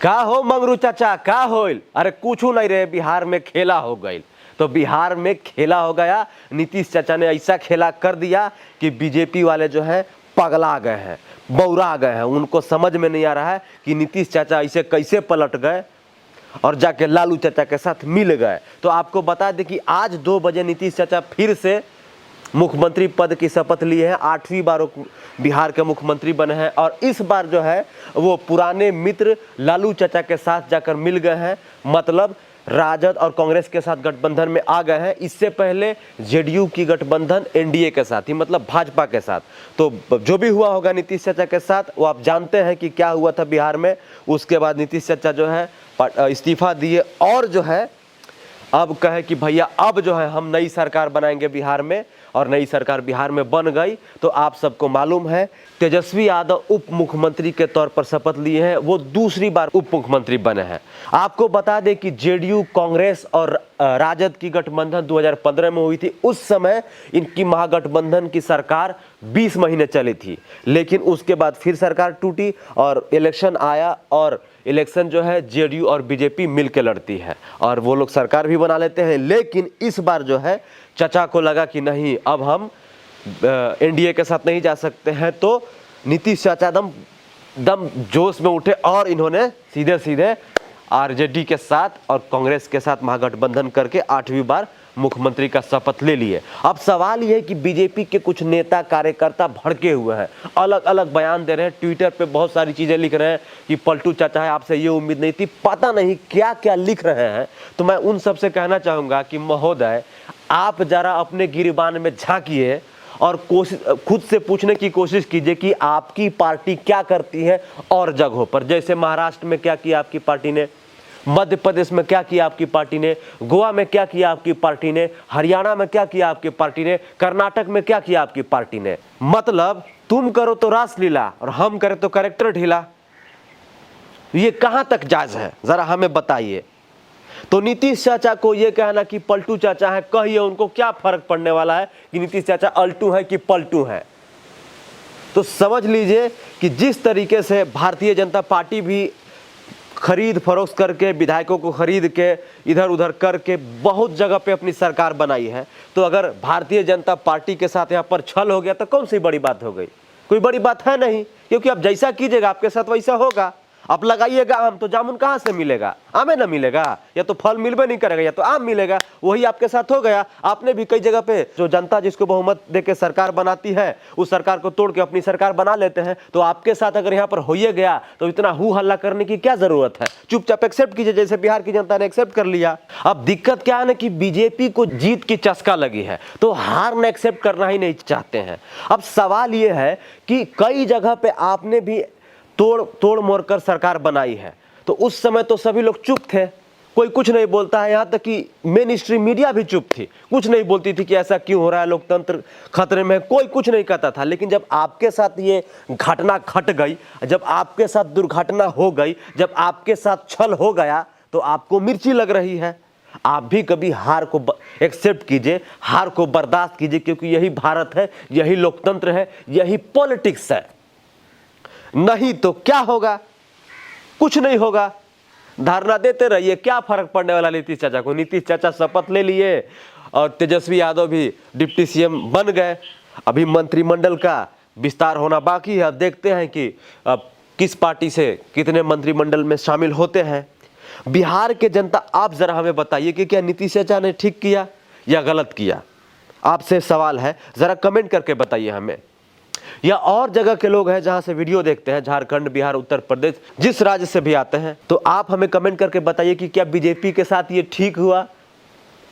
का हो मंगरू चाचा, का होइल? अरे कुछ नहीं रे, बिहार में खेला हो गई। तो बिहार में खेला हो गया, नीतीश चाचा ने ऐसा खेला कर दिया कि बीजेपी वाले जो है पगला गए हैं, बौरा गए हैं। उनको समझ में नहीं आ रहा है कि नीतीश चाचा ऐसे कैसे पलट गए और जाके लालू चाचा के साथ मिल गए। तो आपको बता दें कि आज 2 बजे नीतीश चाचा फिर से मुख्यमंत्री पद की शपथ लिए हैं। 8वीं बार बिहार के मुख्यमंत्री बने हैं और इस बार जो है वो पुराने मित्र लालू चाचा के साथ जाकर मिल गए हैं। मतलब राजद और कांग्रेस के साथ गठबंधन में आ गए हैं। इससे पहले जेडीयू की गठबंधन एनडीए के साथ ही, मतलब भाजपा के साथ। तो जो भी हुआ होगा नीतीश चाचा के साथ वो आप जानते हैं कि क्या हुआ था बिहार में। उसके बाद नीतीश चाचा जो है इस्तीफा दिए और जो है अब कहे कि भैया अब जो है हम नई सरकार बनाएंगे बिहार में, और नई सरकार बिहार में बन गई। तो आप सबको मालूम है तेजस्वी यादव उप मुख्यमंत्री के तौर पर शपथ लिए हैं, वो दूसरी बार उप मुख्यमंत्री बने हैं। आपको बता दें कि जेडीयू, कांग्रेस और राजद की गठबंधन 2015 में हुई थी। उस समय इनकी महागठबंधन की सरकार 20 महीने चली थी, लेकिन उसके बाद फिर सरकार टूटी और इलेक्शन आया और इलेक्शन जो है जेडीयू और बीजेपी मिलकर लड़ती है और वो लोग सरकार भी बना लेते हैं। लेकिन इस बार जो है चाचा को लगा कि नहीं, अब हम एनडीए के साथ नहीं जा सकते हैं। तो नीतीश चाचा दम जोश में उठे और इन्होंने सीधे सीधे आरजेडी के साथ और कांग्रेस के साथ महागठबंधन करके 8वीं बार मुख्यमंत्री का शपथ ले लिए। अब सवाल यह है कि बीजेपी के कुछ नेता कार्यकर्ता भड़के हुए हैं, अलग अलग बयान दे रहे हैं, ट्विटर पे बहुत सारी चीजें लिख रहे हैं कि पलटू चाचा है, आपसे ये उम्मीद नहीं थी, पता नहीं क्या क्या लिख रहे हैं। तो मैं उन सब से कहना चाहूंगा कि महोदय, आप जरा अपने गिरबान में झांकिए और खुद से पूछने की कोशिश कीजिए कि आपकी पार्टी क्या करती है और जगहों पर। जैसे महाराष्ट्र में क्या किया आपकी पार्टी ने, मध्य प्रदेश में क्या किया आपकी पार्टी ने, गोवा में क्या किया आपकी पार्टी ने, हरियाणा में क्या किया आपकी पार्टी ने, कर्नाटक में क्या किया आपकी पार्टी ने। मतलब तुम करो तो रासलीला और हम करें तो कैरेक्टर ढीला। ये कहां तक जायज है, जरा हमें बताइए। तो नीतीश चाचा को यह कहना कि पलटू चाचा है, कहिए उनको क्या फर्क पड़ने वाला है कि नीतीश चाचा अल्टू है कि पलटू है। तो समझ लीजिए कि जिस तरीके से भारतीय जनता पार्टी भी खरीद फरोख्त करके, विधायकों को खरीद के, इधर उधर करके बहुत जगह पे अपनी सरकार बनाई है, तो अगर भारतीय जनता पार्टी के साथ यहाँ पर छल हो गया तो कौन सी बड़ी बात हो गई? कोई बड़ी बात है नहीं, क्योंकि आप जैसा कीजिएगा आपके साथ वैसा होगा। आप लगाइएगा आम तो जामुन कहाँ से मिलेगा? आम ना मिलेगा, या तो फल मिलबे नहीं करेगा या तो आम मिलेगा। वही आपके साथ हो गया। आपने भी कई जगह पे जो जनता जिसको बहुमत देके सरकार बनाती है, उस सरकार को तोड़ के अपनी सरकार बना लेते हैं। तो आपके साथ अगर यहाँ पर हो गया तो इतना हु हल्ला करने की क्या जरूरत है? चुपचाप एक्सेप्ट कीजिए, जैसे बिहार की जनता ने एक्सेप्ट कर लिया। अब दिक्कत क्या है ना कि बीजेपी को जीत की चस्का लगी है, तो हार न एक्सेप्ट करना ही नहीं चाहते हैं। अब सवाल ये है कि कई जगह पे आपने भी तोड़ मोड़ कर सरकार बनाई है, तो उस समय तो सभी लोग चुप थे, कोई कुछ नहीं बोलता है। यहाँ तक कि मेन स्ट्रीम मीडिया भी चुप थी, कुछ नहीं बोलती थी कि ऐसा क्यों हो रहा है, लोकतंत्र खतरे में, कोई कुछ नहीं कहता था। लेकिन जब आपके साथ ये घटना घट गई, जब आपके साथ दुर्घटना हो गई, जब आपके साथ छल हो गया, तो आपको मिर्ची लग रही है। आप भी कभी हार को एक्सेप्ट कीजिए, हार को बर्दाश्त कीजिए, क्योंकि यही भारत है, यही लोकतंत्र है, यही पॉलिटिक्स है। नहीं तो क्या होगा? कुछ नहीं होगा। धरना देते रहिए, क्या फर्क पड़ने वाला नीतीश चाचा को। नीतीश चाचा शपथ ले लिए और तेजस्वी यादव भी डिप्टी सीएम बन गए। अभी मंत्रिमंडल का विस्तार होना बाकी है। अब देखते हैं कि अब किस पार्टी से कितने मंत्रिमंडल में शामिल होते हैं। बिहार के जनता, आप जरा हमें बताइए कि क्या नीतीश चाचा ने ठीक किया या गलत किया? आपसे सवाल है, जरा कमेंट करके बताइए हमें। या और जगह के लोग हैं जहां से वीडियो देखते हैं, झारखंड, बिहार, उत्तर प्रदेश, जिस राज्य से भी आते हैं, तो आप हमें कमेंट करके बताइए कि क्या बीजेपी के साथ ये ठीक हुआ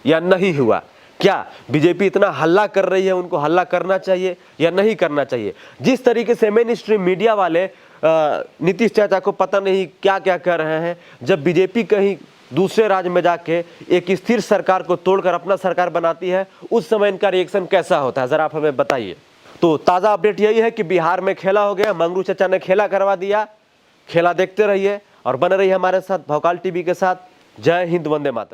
या नहीं हुआ। क्या बीजेपी इतना हल्ला कर रही है, उनको हल्ला करना चाहिए या नहीं करना चाहिए? जिस तरीके से मेन स्ट्रीम मीडिया वाले नीतीश चाचा को पता नहीं क्या क्या कर रहे हैं, जब बीजेपी कहीं दूसरे राज्य में जाके एक स्थिर सरकार को तोड़कर अपना सरकार बनाती है, उस समय इनका रिएक्शन कैसा होता है, जरा आप हमें बताइए। तो ताज़ा अपडेट यही है कि बिहार में खेला हो गया, मंगरू चाचा ने खेला करवा दिया। खेला देखते रहिए और बने रहिए हमारे साथ भोकाल टीवी के साथ। जय हिंद, वंदे मातरम।